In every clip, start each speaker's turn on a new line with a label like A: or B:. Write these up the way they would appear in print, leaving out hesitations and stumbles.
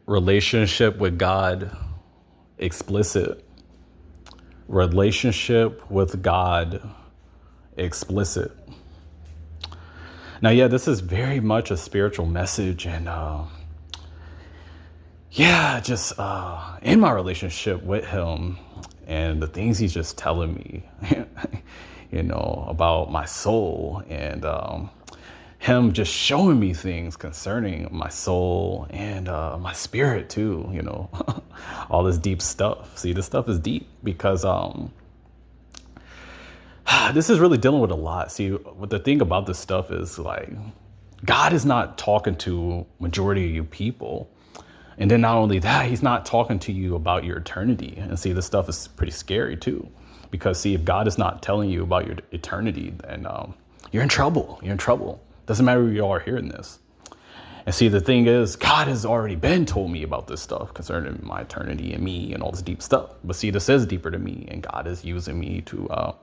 A: Relationship with God, explicit. Relationship with God, explicit. Now, yeah, this is very much a spiritual message, and just in my relationship with him and the things he's just telling me, about my soul, and him just showing me things concerning my soul and my spirit too, all this deep stuff. See, this stuff is deep because this is really dealing with a lot. See, what the thing about this stuff is, like, God is not talking to majority of you people. And then not only that, he's not talking to you about your eternity. And see, this stuff is pretty scary too. Because see, if God is not telling you about your eternity, then you're in trouble. You're in trouble. Doesn't matter who you are hearing this. And see, the thing is, God has already been told me about this stuff concerning my eternity and me and all this deep stuff. But see, this is deeper to me, and God is using me to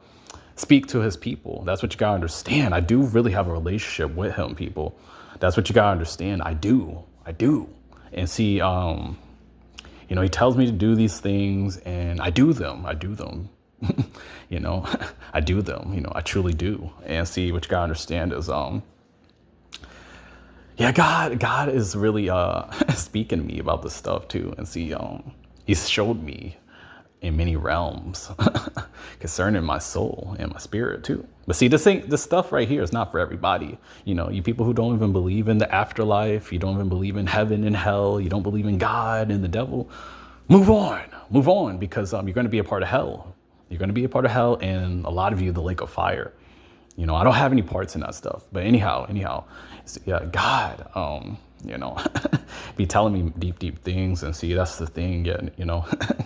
A: speak to his people. That's what you gotta understand. I do really have a relationship with him, people. That's what you gotta understand. I do. And see, he tells me to do these things, and I do them. I do them. I do them. I truly do. And see, what you gotta understand is, God is really speaking to me about this stuff too. And see, he's showed me in many realms concerning my soul and my spirit too. But see, this stuff right here is not for everybody. You people who don't even believe in the afterlife, you don't even believe in heaven and hell, you don't believe in God and the devil, move on, because you're going to be a part of hell. You're going to be a part of hell, and a lot of you, the lake of fire. I don't have any parts in that stuff. But anyhow, yeah, God, be telling me deep things. And see, that's the thing. Yeah,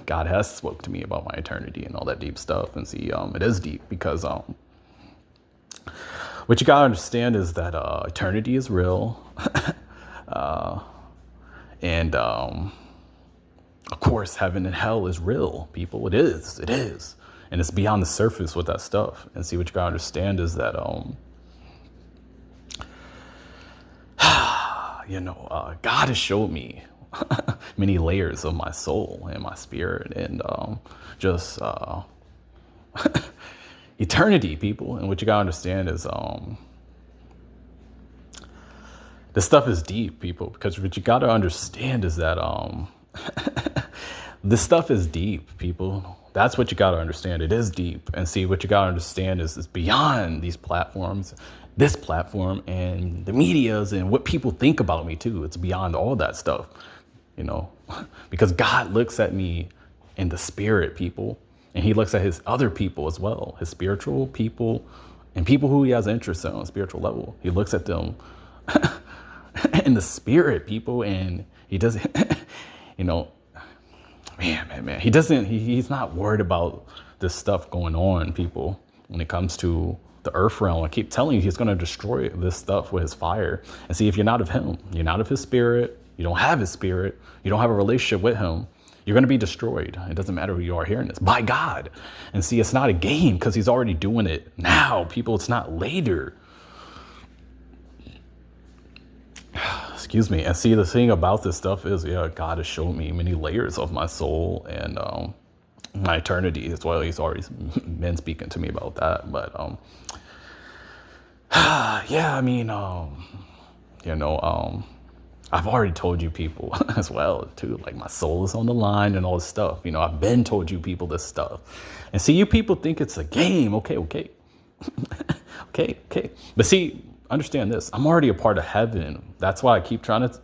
A: God has spoke to me about my eternity and all that deep stuff. And see, it is deep because what you gotta understand is that eternity is real, and of course, heaven and hell is real, people. It is, and it's beyond the surface with that stuff. And see, what you gotta understand is that God has showed me many layers of my soul and my spirit, and just eternity, people. And what you gotta understand is this stuff is deep, people, because what you gotta understand is that this stuff is deep, people. That's what you gotta understand. It is deep. And see, what you gotta understand is it's beyond these platforms, this platform, and the medias, and what people think about me too. It's beyond all that stuff, because God looks at me in the spirit, people, and he looks at his other people as well, his spiritual people and people who he has interest in on a spiritual level. He looks at them in the spirit, people, and he doesn't, man, he's not worried about this stuff going on, people, when it comes to the earth realm. I keep telling you, he's going to destroy this stuff with his fire. And see, if you're not of him, you're not of his spirit, you don't have his spirit, you don't have a relationship with him, you're going to be destroyed. It doesn't matter who you are hearing this, by God. And see, it's not a game, because he's already doing it now, people. It's not later. Excuse me. And see, the thing about this stuff is, God has shown me many layers of my soul and my eternity as well. He's already been speaking to me about that. But I've already told you people as well too, like my soul is on the line and all this stuff. I've been told you people this stuff. And see, you people think it's a game. Okay. Okay. But see, understand this. I'm already a part of heaven. That's why I keep trying to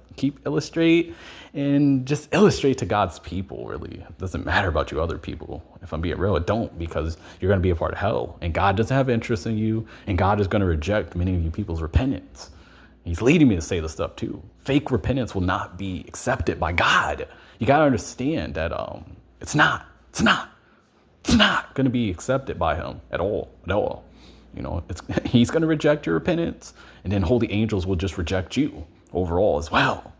A: illustrate and just illustrate to God's people, really. It doesn't matter about you other people. If I'm being real, it don't, because you're going to be a part of hell. And God doesn't have interest in you. And God is going to reject many of you people's repentance. He's leading me to say this stuff too. Fake repentance will not be accepted by God. You got to understand that it's not going to be accepted by him at all. He's going to reject your repentance, and then holy angels will just reject you overall as well.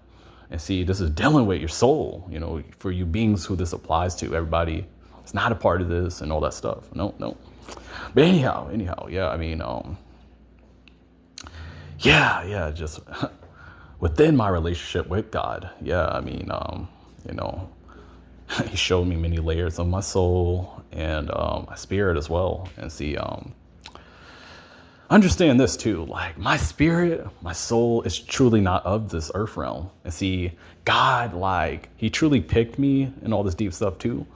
A: And see, this is dealing with your soul, for you beings who this applies to. Everybody is not a part of this and all that stuff. No. But anyhow, yeah, just within my relationship with God. Yeah, I mean, you know, he showed me many layers of my soul and my spirit as well. And see, understand this too, like my spirit, my soul is truly not of this earth realm. And see, God, like he truly picked me and all this deep stuff too.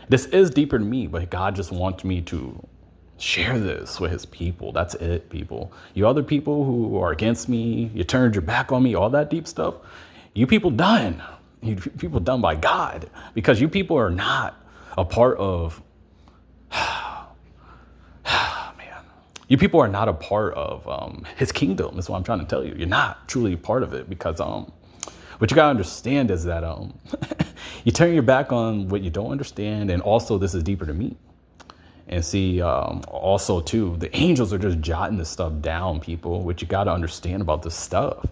A: This is deeper than me, but God just wants me to share this with his people. That's it, people. You other people who are against me, you turned your back on me, all that deep stuff, you people done. You people done by God, because you people are not a part of, man, you people are not a part of his kingdom. That's what I'm trying to tell you. You're not truly a part of it, because what you gotta understand is that you turn your back on what you don't understand, and also this is deeper than me. And see, also too, the angels are just jotting this stuff down, people, which you got to understand about this stuff.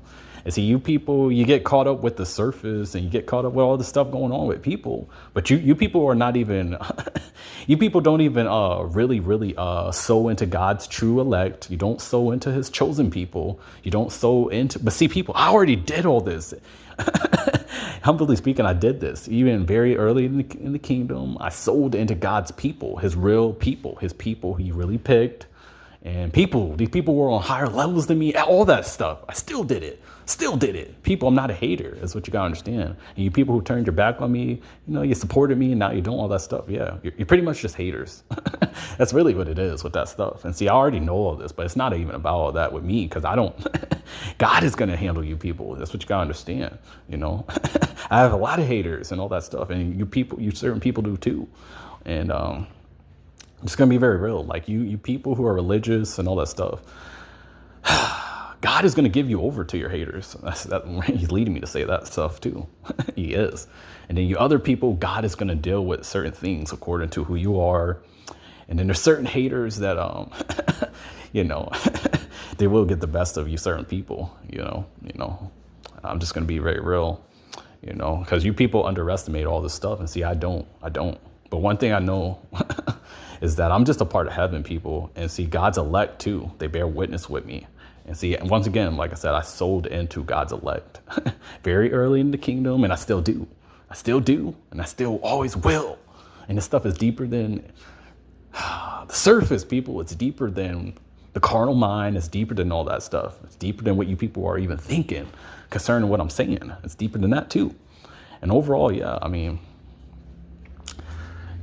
A: And see, you people, you get caught up with the surface and you get caught up with all the stuff going on with people. But you people are not even, you people don't even really sow into God's true elect. You don't sow into his chosen people. You don't sow into, but see, people, I already did all this. Humbly speaking, I did this even very early in the kingdom. I sold into God's people, his real people, his people he really picked. And these people were on higher levels than me, all that stuff. I still did it. People, I'm not a hater. That's what you gotta understand. And you people who turned your back on me, you supported me and now you don't all that stuff. Yeah, you're pretty much just haters. That's really what it is with that stuff. And see, I already know all this, but it's not even about all that with me, because I don't, God is gonna handle you people. That's what you gotta understand, I have a lot of haters and all that stuff. And you certain people do too. And it's gonna be very real. Like you people who are religious and all that stuff, God is going to give you over to your haters. He's leading me to say that stuff too. He is. And then you other people, God is going to deal with certain things according to who you are. And then there's certain haters that, they will get the best of you, certain people, I'm just going to be very real, because you people underestimate all this stuff. And see, I don't. But one thing I know is that I'm just a part of heaven, people. And see, God's elect too. They bear witness with me. And see, once again, like I said, I sold into God's elect very early in the kingdom, and I still do. And I still always will. And this stuff is deeper than the surface, people. It's deeper than the carnal mind. It's deeper than all that stuff. It's deeper than what you people are even thinking concerning what I'm saying. It's deeper than that too. And overall, yeah, I mean,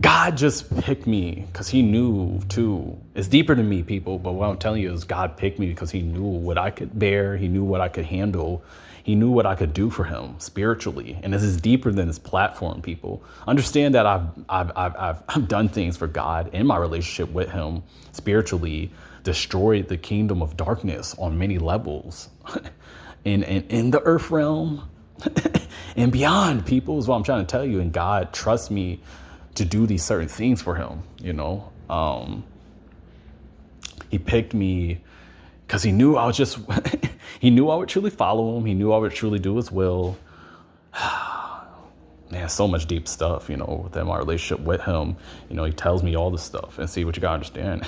A: God just picked me because he knew too. It's deeper than me, people. But what I'm telling you is God picked me because he knew what I could bear. He knew what I could handle. He knew what I could do for him spiritually. And this is deeper than this platform, people. Understand that I've done things for God in my relationship with him spiritually, destroyed the kingdom of darkness on many levels in the earth realm and beyond, people, is what I'm trying to tell you. And God trusts me to do these certain things for him, he picked me because he knew I was just, he knew I would truly follow him. He knew I would truly do his will. Man, so much deep stuff, within my relationship with him. He tells me all this stuff. And see, what you gotta understand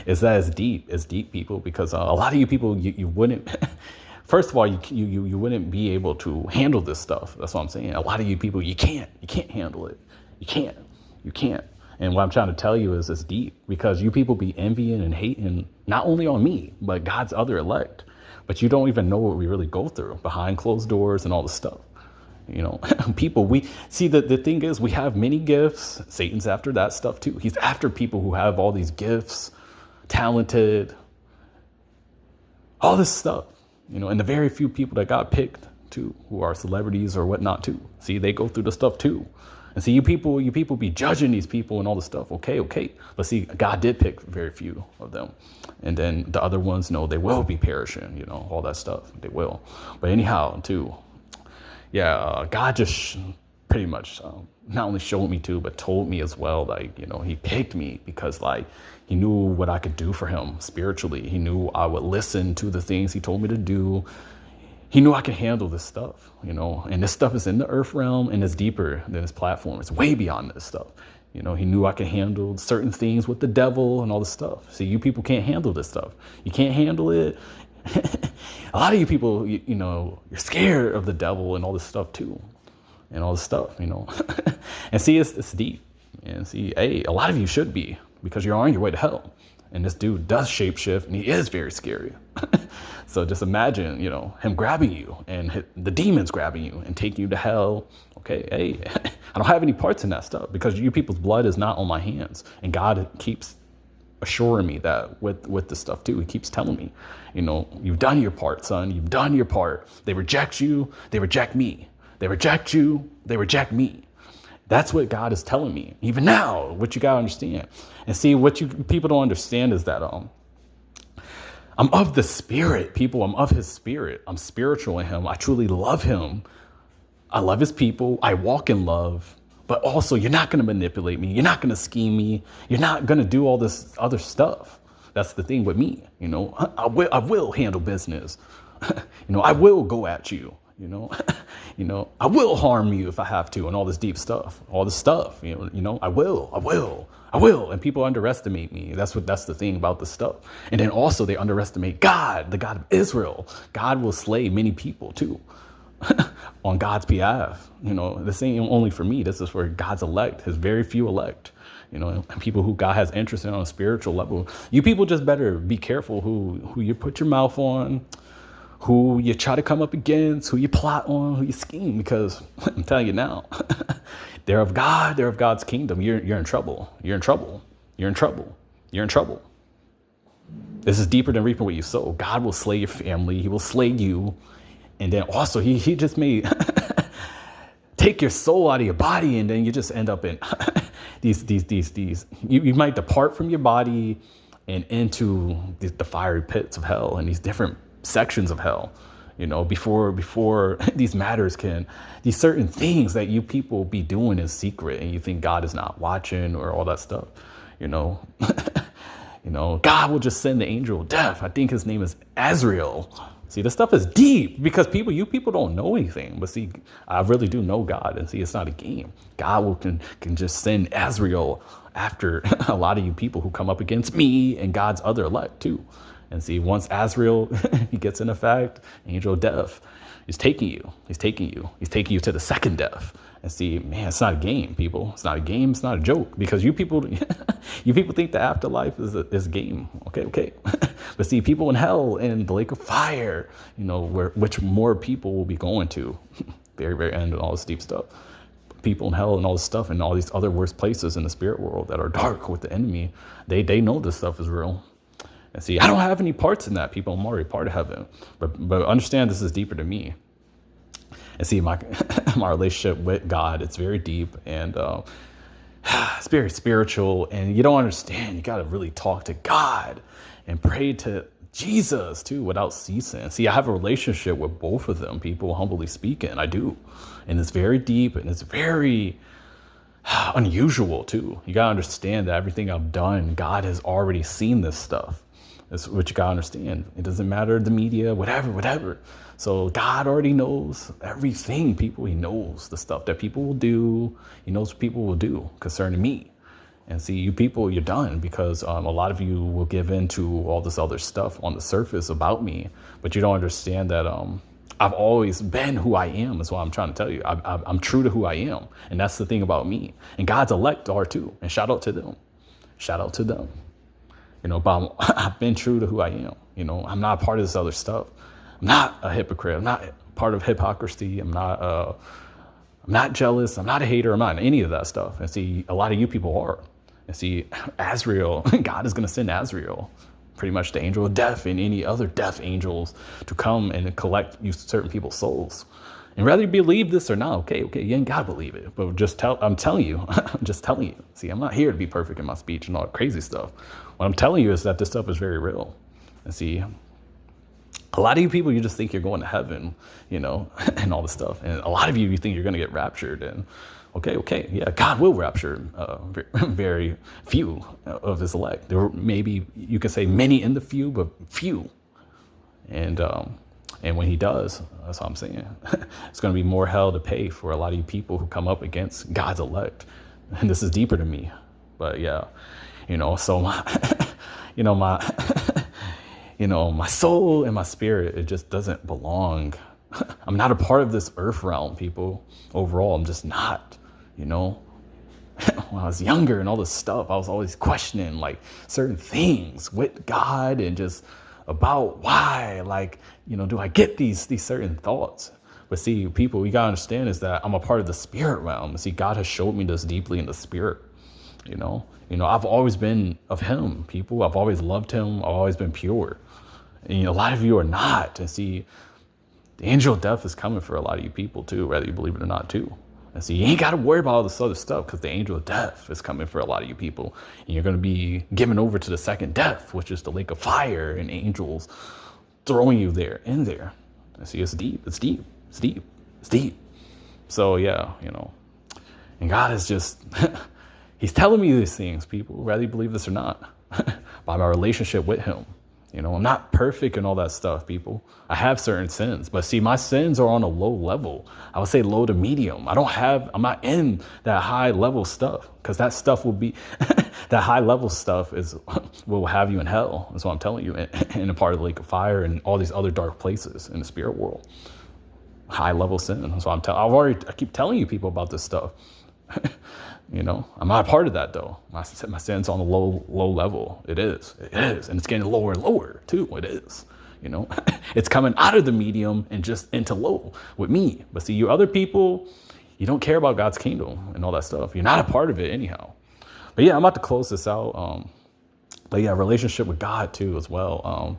A: is that it's deep, people, because a lot of you people, you wouldn't, first of all, you wouldn't be able to handle this stuff. That's what I'm saying. A lot of you people, you can't handle it. You can't. And what I'm trying to tell you is it's deep, because you people be envying and hating not only on me, but God's other elect. But you don't even know what we really go through behind closed doors and all this stuff. People, we see that the thing is, we have many gifts. Satan's after that stuff too. He's after people who have all these gifts, talented, all this stuff, and the very few people that got picked too, who are celebrities or whatnot too. See, they go through the stuff too. And see, you people be judging these people and all this stuff. Okay. But see, God did pick very few of them. And then the other ones, they will be perishing, all that stuff. They will. But anyhow, too, yeah, God just pretty much not only showed me too, but told me as well, like, he picked me because, like, he knew what I could do for him spiritually. He knew I would listen to the things he told me to do. He knew I could handle this stuff, and this stuff is in the earth realm, and it's deeper than this platform. It's way beyond this stuff. He knew I could handle certain things with the devil and all this stuff. See, you people can't handle this stuff. You can't handle it. a lot of you people, you're scared of the devil and all this stuff too, and all this stuff. And see, it's deep. And see, hey, a lot of you should be, because you're on your way to hell. And this dude does shapeshift, and he is very scary. So just imagine, him grabbing you and the demons grabbing you and taking you to hell. Okay, hey, I don't have any parts in that stuff, because you people's blood is not on my hands. And God keeps assuring me that with this stuff too. He keeps telling me, you've done your part, son. You've done your part. They reject you. They reject me. They reject you. They reject me. That's what God is telling me. Even now, what you got to understand. And see, what you people don't understand is that I'm of the Spirit, people. I'm of his Spirit. I'm spiritual in him. I truly love him. I love his people. I walk in love. But also, you're not going to manipulate me. You're not going to scheme me. You're not going to do all this other stuff. That's the thing with me. I will handle business. I will go at you. I will harm you if I have to, and all this deep stuff, all this stuff. I will. And people underestimate me. That's the thing about this stuff. And then also they underestimate God, the God of Israel. God will slay many people too. On God's behalf. This ain't only for me. This is for God's elect, his very few elect, and people who God has interest in on a spiritual level. You people just better be careful who you put your mouth on, who you try to come up against, who you plot on, who you scheme, because I'm telling you now, they're of God, they're of God's kingdom. You're in trouble. You're in trouble. You're in trouble. You're in trouble. This is deeper than reaping what you sow. God will slay your family. He will slay you. And then also he just may take your soul out of your body, and then you just end up in these. You might depart from your body and into the fiery pits of hell and these different sections of hell. Before these matters these certain things that you people be doing in secret, and you think God is not watching or all that stuff. God will just send the angel of death. I think his name is Azrael. See, this stuff is deep, because you people don't know anything. But see, I really do know God. And see, it's not a game. God can just send Azrael after a lot of you people who come up against me and God's other elect too. And see, once Azrael, he gets in effect, angel of death, he's taking you. He's taking you to the second death. And see, man, it's not a game, people. It's not a game. It's not a joke, because you people think the afterlife is a game. Okay. But see, people in hell and the lake of fire, which more people will be going to, very, very end, and all this deep stuff. People in hell and all this stuff, and all these other worse places in the spirit world that are dark with the enemy, they know this stuff is real. And see, I don't have any parts in that, people. I'm already part of heaven. But understand, this is deeper than me. And see, my relationship with God, it's very deep, and it's very spiritual. And you don't understand. You got to really talk to God and pray to Jesus too without ceasing. See, I have a relationship with both of them, people, humbly speaking. I do. And it's very deep, and it's very unusual too. You got to understand that everything I've done, God has already seen this stuff. That's what you got to understand. It doesn't matter the media, whatever. So God already knows everything, people. He knows the stuff that people will do. He knows what people will do concerning me. And see, you people, you're done, because a lot of you will give in to all this other stuff on the surface about me. But you don't understand that I've always been who I am, is what I'm trying to tell you. I'm true to who I am. And that's the thing about me. And God's elect are too. And shout out to them. Shout out to them. But I've been true to who I am. I'm not a part of this other stuff. I'm not a hypocrite. I'm not part of hypocrisy. I'm not jealous. I'm not a hater. I'm not any of that stuff. And see, a lot of you people are. And see, Azrael, God is going to send Azrael, pretty much the angel of death, and any other death angels to come and collect you certain people's souls. And whether you believe this or not, okay, you ain't got to believe it. But I'm telling you, I'm just telling you. See, I'm not here to be perfect in my speech and all that crazy stuff. What I'm telling you is that this stuff is very real. And see, a lot of you people, you just think you're going to heaven, and all this stuff. And a lot of you think you're going to get raptured. And okay, yeah, God will rapture very few of his elect. There were maybe, you could say many in the few, but few. And when he does, that's what I'm saying. It's going to be more hell to pay for a lot of you people who come up against God's elect. And this is deeper to me. But yeah, so my my soul and my spirit, it just doesn't belong. I'm not a part of this earth realm, people. Overall, I'm just not, you know. When I was younger and all this stuff, I was always questioning like certain things with God and just about why, like, do I get these certain thoughts? But see, people, you gotta understand is that I'm a part of the spirit realm. See, God has showed me this deeply in the spirit. I've always been of him, people. I've always loved him. I've always been pure. And a lot of you are not. And see, the angel of death is coming for a lot of you people too, whether you believe it or not too. And so you ain't got to worry about all this other stuff because the angel of death is coming for a lot of you people. And you're going to be given over to the second death, which is the lake of fire and angels throwing you in there. And see, it's deep. So yeah, and God is just, he's telling me these things, people, whether you believe this or not, by my relationship with him. I'm not perfect and all that stuff, people. I have certain sins, but see, my sins are on a low level. I would say low to medium. I'm not in that high level stuff because that stuff will be, that high level stuff will have you in hell. That's what I'm telling you, in a part of the lake of fire and all these other dark places in the spirit world. High level sin. That's what I keep telling you people about this stuff. I'm not a part of that though. My sin's on a low level. It is, and it's getting lower and lower too. It is, it's coming out of the medium and just into low with me. But see, you other people, you don't care about God's kingdom and all that stuff. You're not a part of it anyhow. But yeah, I'm about to close this out. But yeah, relationship with God too as well.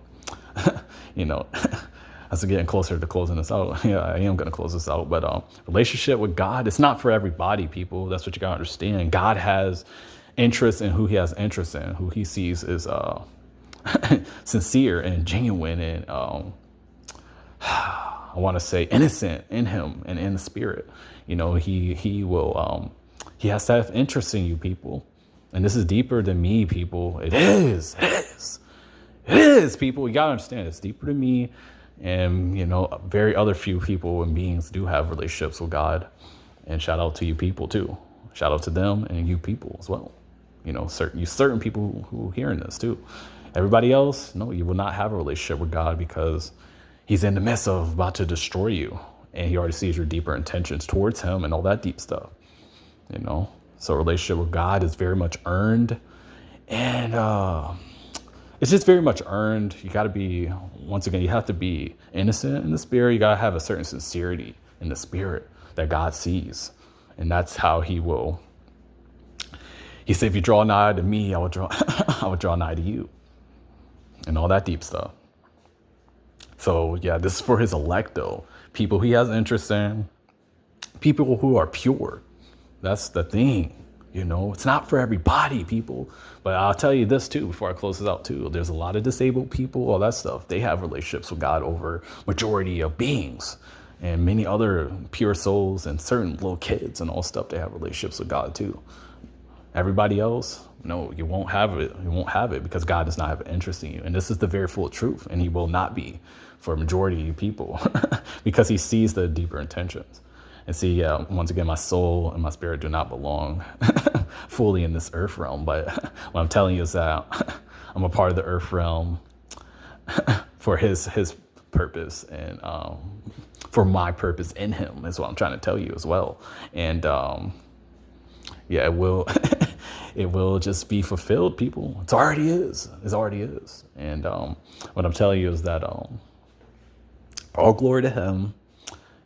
A: As we're getting closer to closing this out, yeah, I am going to close this out. But relationship with God, it's not for everybody, people. That's what you got to understand. God has interest in who he has interest in, who he sees is sincere and genuine and I want to say innocent in him and in the spirit. He will he has to have interest in you, people. And this is deeper than me, people. It is, people. You got to understand, it's deeper than me. And, very other few people and beings do have relationships with God. And shout out to you people too. Shout out to them and you people as well. Certain people who are hearing this too. Everybody else, no, you will not have a relationship with God because he's in the midst of about to destroy you. And he already sees your deeper intentions towards him and all that deep stuff. So relationship with God is very much earned. And, it's just very much earned. You got to be, once again, you have to be innocent in the spirit. You got to have a certain sincerity in the spirit that God sees. And that's how he said, if you draw nigh to me, I would draw nigh to you and all that deep stuff. So yeah, this is for his elect though. People he has interest in, people who are pure. That's the thing. It's not for everybody, people. But I'll tell you this too, before I close this out too. There's a lot of disabled people, all that stuff. They have relationships with God over majority of beings and many other pure souls and certain little kids and all stuff. They have relationships with God too. Everybody else, no, you won't have it. You won't have it because God does not have an interest in you. And this is the very full truth. And he will not be for a majority of people because he sees the deeper intentions. And see, once again, my soul and my spirit do not belong fully in this earth realm. But what I'm telling you is that I'm a part of the earth realm for his purpose and for my purpose in him is what I'm trying to tell you as well. And yeah, it will it will just be fulfilled, people. It already is. And what I'm telling you is that all glory to him.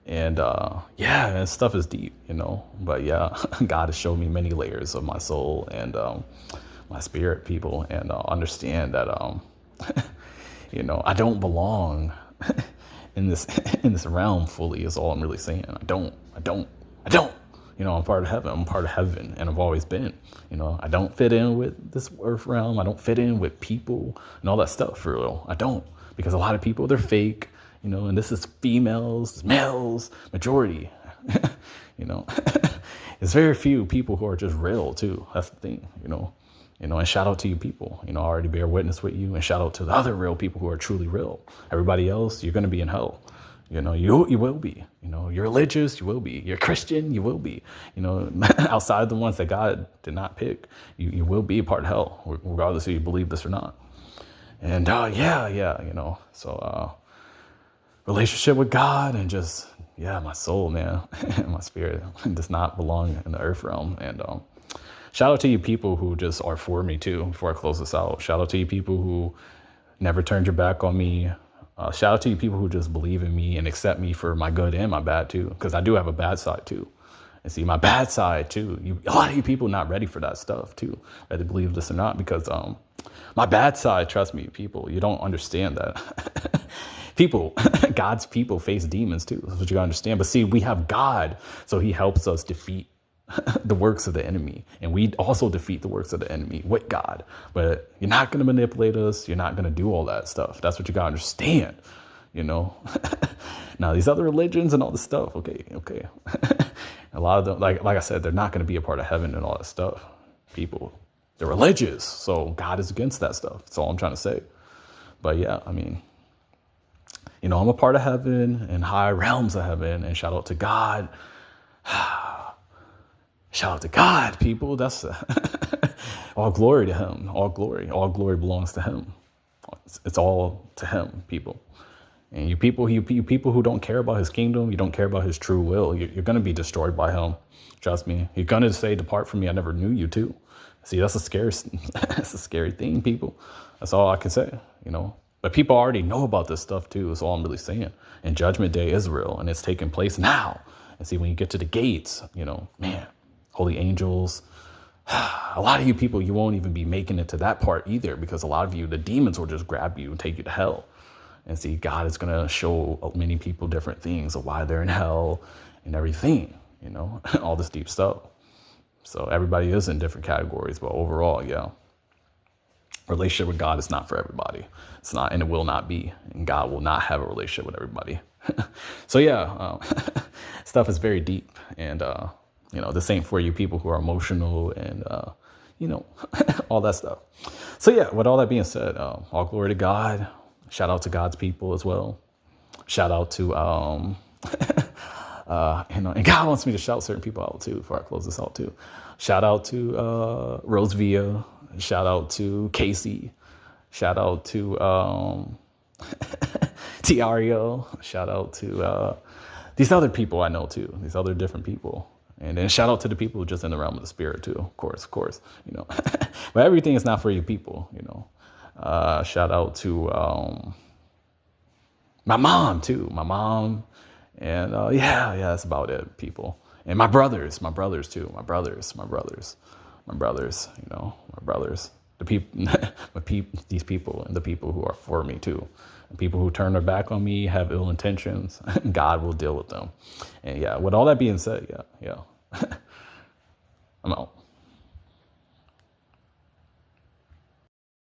A: And yeah, stuff is deep, but yeah, God has shown me many layers of my soul and my spirit, people, and understand that I don't belong in this realm fully is all I'm really saying. I don't. I'm part of heaven. I'm part of heaven, and I've always been. I don't fit in with this earth realm. I don't fit in with people and all that stuff for real. I don't, because a lot of people, they're fake. And this is females, males, majority, It's very few people who are just real too. That's the thing, and shout out to you people, I already bear witness with you, and shout out to the other real people who are truly real. Everybody else, you're going to be in hell. You will be, you're religious, you will be, you're Christian, you will be, outside of the ones that God did not pick, you will be a part of hell, regardless if you believe this or not. And yeah, so relationship with God and just, yeah, my soul, man, my spirit does not belong in the earth realm. And shout out to you people who just are for me too, before I close this out. Shout out to you people who never turned your back on me. Shout out to you people who just believe in me and accept me for my good and my bad too, because I do have a bad side too. And see, my bad side too, a lot of you people not ready for that stuff too, whether you believe this or not, because my bad side, trust me, people, you don't understand that. People, God's people face demons too. That's what you gotta understand. But see, we have God, so he helps us defeat the works of the enemy. And we also defeat the works of the enemy with God. But you're not going to manipulate us. You're not going to do all that stuff. That's what you got to understand, you know. Now, these other religions and all this stuff, okay. A lot of them, like I said, they're not going to be a part of heaven and all that stuff. People, they're religious. So God is against that stuff. That's all I'm trying to say. But yeah, I mean, you know, I'm a part of heaven and high realms of heaven. And shout out to God. Shout out to God, people. That's all glory to him. All glory belongs to him. It's all to him, people. And you people who don't care about his kingdom, you don't care about his true will, you're going to be destroyed by him. Trust me. You're going to say, depart from me, I never knew you too. See, that's a scary thing, people. That's all I can say, you know. But people already know about this stuff too. That's all I'm really saying. And Judgment Day is real, and it's taking place now. And see, when you get to the gates, you know, man, holy angels, a lot of you people, you won't even be making it to that part either, because a lot of you, the demons will just grab you and take you to hell. And see, God is going to show many people different things of why they're in hell and everything, you know, all this deep stuff. So everybody is in different categories, but overall, yeah, relationship with God is not for everybody. It's not, and it will not be. And God will not have a relationship with everybody. So yeah, stuff is very deep. And, you know, this ain't for you people who are emotional and, you know, all that stuff. So yeah, with all that being said, all glory to God. Shout out to God's people as well. Shout out to, you know, and God wants me to shout certain people out too before I close this out too. Shout out to Rose Villa. Shout out to Casey. Shout out to Tiario. Shout out to these other people I know too. These other different people. And then shout out to the people just in the realm of the spirit too. Of course, you know. But everything is not for you people, you know. Shout out to my mom too. My mom. And yeah, that's about it, people. And my brothers too. My brothers, you know, my brothers. The people, these people, and the people who are for me too. And people who turn their back on me, have ill intentions, God will deal with them. And yeah, with all that being said, yeah. I'm out.